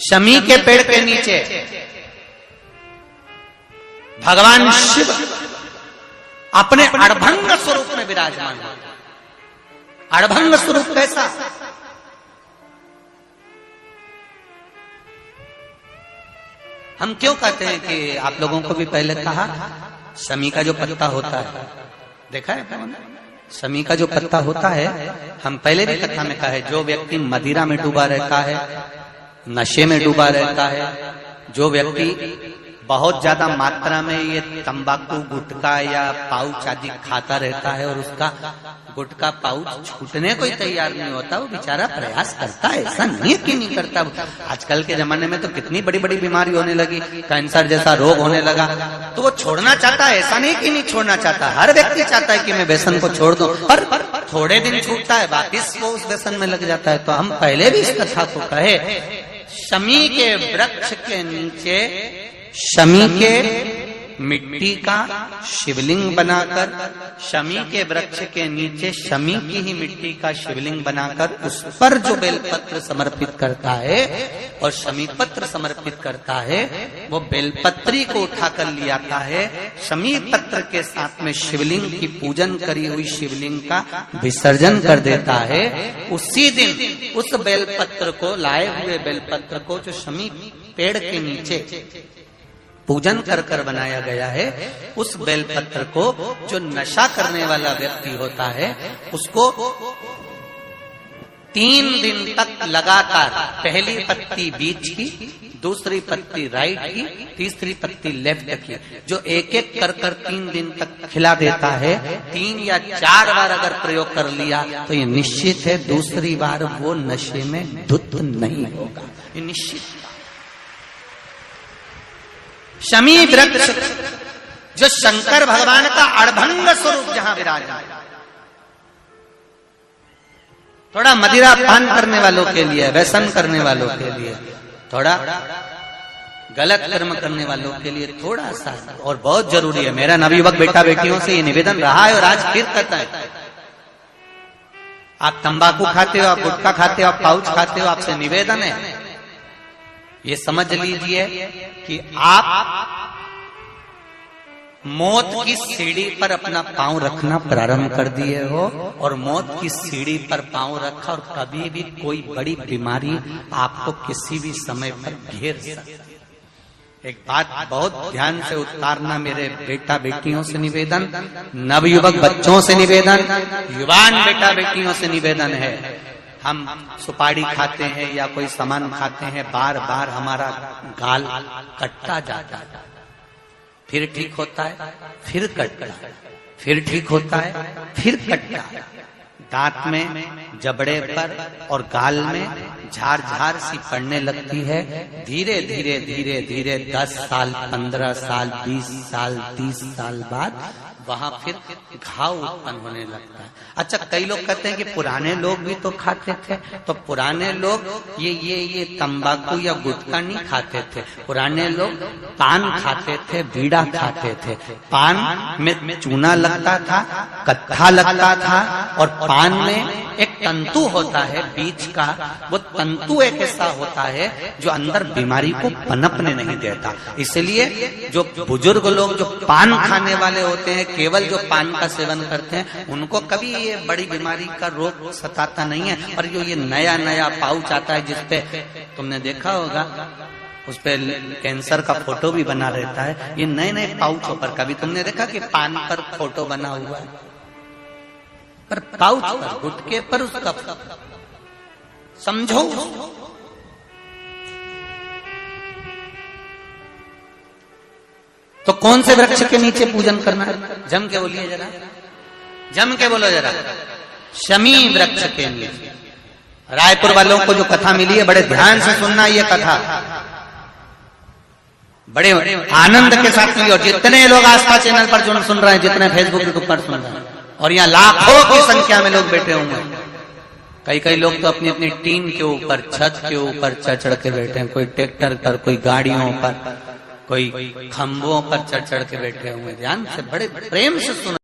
शमी के पेड़ के नीचे भगवान शिव अपने अड़भंग स्वरूप में विराजमान है। अड़भंग स्वरूप कैसा? हम क्यों कहते हैं कि आप लोगों को भी पहले कहा, शमी का जो पत्ता होता है, देखा है शमी का जो पत्ता होता है, हम पहले भी कथा में कहा है, जो व्यक्ति मदिरा में डूबा रहता है, नशे में डूबा रहता है, जो व्यक्ति बहुत ज्यादा मात्रा में ये तंबाकू गुटखा या पाउच आदि खाता रहता है और उसका गुटखा पाउच छूटने को ही तैयार नहीं होता, वो बेचारा प्रयास करता है, ऐसा नहीं कि नहीं करता। आजकल के जमाने में तो कितनी बड़ी बड़ी बीमारी होने लगी, कैंसर जैसा रोग होने लगा, तो वो छोड़ना चाहता है, ऐसा नहीं कि नहीं छोड़ना चाहता। हर व्यक्ति चाहता है कि मैं व्यसन को छोड़ दूं, पर थोड़े दिन छूटता है, वापिस वो उस व्यसन में लग जाता है। तो हम पहले भी इस कथा को कहे, शमी के वृक्ष के नीचे शमी के मिट्टी का शिवलिंग बनाकर, शमी के वृक्ष के नीचे शमी की ही मिट्टी का शिवलिंग बनाकर उस पर जो बेलपत्र समर्पित करता है और शमी पत्र समर्पित करता है, वो बेलपत्री को उठाकर ले आता है, शमी पत्र के साथ में शिवलिंग की पूजन करी हुई शिवलिंग का विसर्जन कर देता है। उसी दिन उस बेलपत्र को, लाए हुए बेलपत्र को जो शमी पेड़ के नीचे पूजन कर कर बनाया गया है, उस बेलपत्र को जो नशा करने वाला व्यक्ति होता है उसको 3 दिन तक लगातार, पहली पत्ती बीच की, दूसरी पत्ती राइट की, तीसरी पत्ती लेफ्ट की, जो एक एक कर कर 3 दिन तक खिला देता है, 3 या 4 बार अगर प्रयोग कर लिया तो ये निश्चित है दूसरी बार वो नशे में धुत नहीं होगा, ये निश्चित। शमी वृक्ष जो शंकर भगवान का अड़भंग स्वरूप जहां विराजमान, थोड़ा मदिरा पान करने वालों के लिए, व्यसन करने वालों के लिए, थोड़ा गलत कर्म करने वालों के लिए थोड़ा सा और बहुत जरूरी है। मेरा नवयुवक बेटा बेटियों से ये निवेदन रहा है और आज फिर कहता है, आप तंबाकू खाते हो, आप गुटखा खाते हो, आप पाउच खाते हो, आपसे निवेदन है ये समझ लीजिए कि आप मौत की सीढ़ी पर अपना पांव रखना प्रारंभ कर दिए हो और मौत की सीढ़ी पर पांव रखा और कभी भी कोई बड़ी बीमारी आपको किसी भी समय पर घेर सकती। एक बात बहुत ध्यान से उतारना, मेरे बेटा बेटियों से निवेदन, नवयुवक बच्चों से निवेदन, युवान बेटा बेटियों से निवेदन है, हम सुपारी खाते हैं या कोई सामान खाते हैं, बार बार हमारा गाल कटता जाता है, फिर ठीक होता है, फिर कटता है, फिर ठीक होता है, फिर कटता है, दांत में, जबड़े पर और गाल में झार झार सी पड़ने लगती है। धीरे धीरे धीरे धीरे 10 साल, 15 साल, 20 साल, 30 साल बाद वहां फिर घाव उत्पन्न होने लगता है। अच्छा, कई लोग कहते हैं कि पुराने लोग भी तो खाते थे, तो पुराने लोग ये तंबाकू या गुटखा नहीं खाते थे, पुराने लोग पान खाते थे, बीड़ा खाते थे। पान में चूना लगता था, कत्था लगता था और पान में एक तंतु होता है बीच का, वो तंतु एक ऐसा होता है जो अंदर बीमारी को पनपने नहीं देता। इसलिए जो बुजुर्ग लोग जो पान खाने वाले होते हैं, केवल जो पान का सेवन करते हैं, उनको कभी ये बड़ी बीमारी का रोग सताता नहीं है। और जो ये नया नया पाउच आता है जिसपे तुमने देखा होगा, उस पे कैंसर का फोटो भी बना रहता है, ये नए नए पाउचों पर कभी तुमने देखा कि पान पर फोटो बना हुआ है, पर पाउच पर, गुटके पर उसका समझो। तो कौन से वृक्ष के नीचे पूजन करना है? जम के बोलिए जरा, जम के बोलो जरा, शमी वृक्ष के नीचे। रायपुर वालों को जो कथा मिली है, बड़े ध्यान से सुनना ये कथा, बड़े आनंद के साथ मिली। और जितने लोग आस्था चैनल पर सुन रहे हैं, जितने फेसबुक पर सुन रहे हैं, और यहाँ लाखों की संख्या में लोग बैठे होंगे, कई लोग तो अपनी अपनी टीन के ऊपर, छत के ऊपर चढ़ के बैठे हैं, कोई ट्रैक्टर पर, कोई गाड़ियों पर, कोई खंभों पर चढ़ के बैठे हुए। ध्यान से, बड़े प्रेम से सुन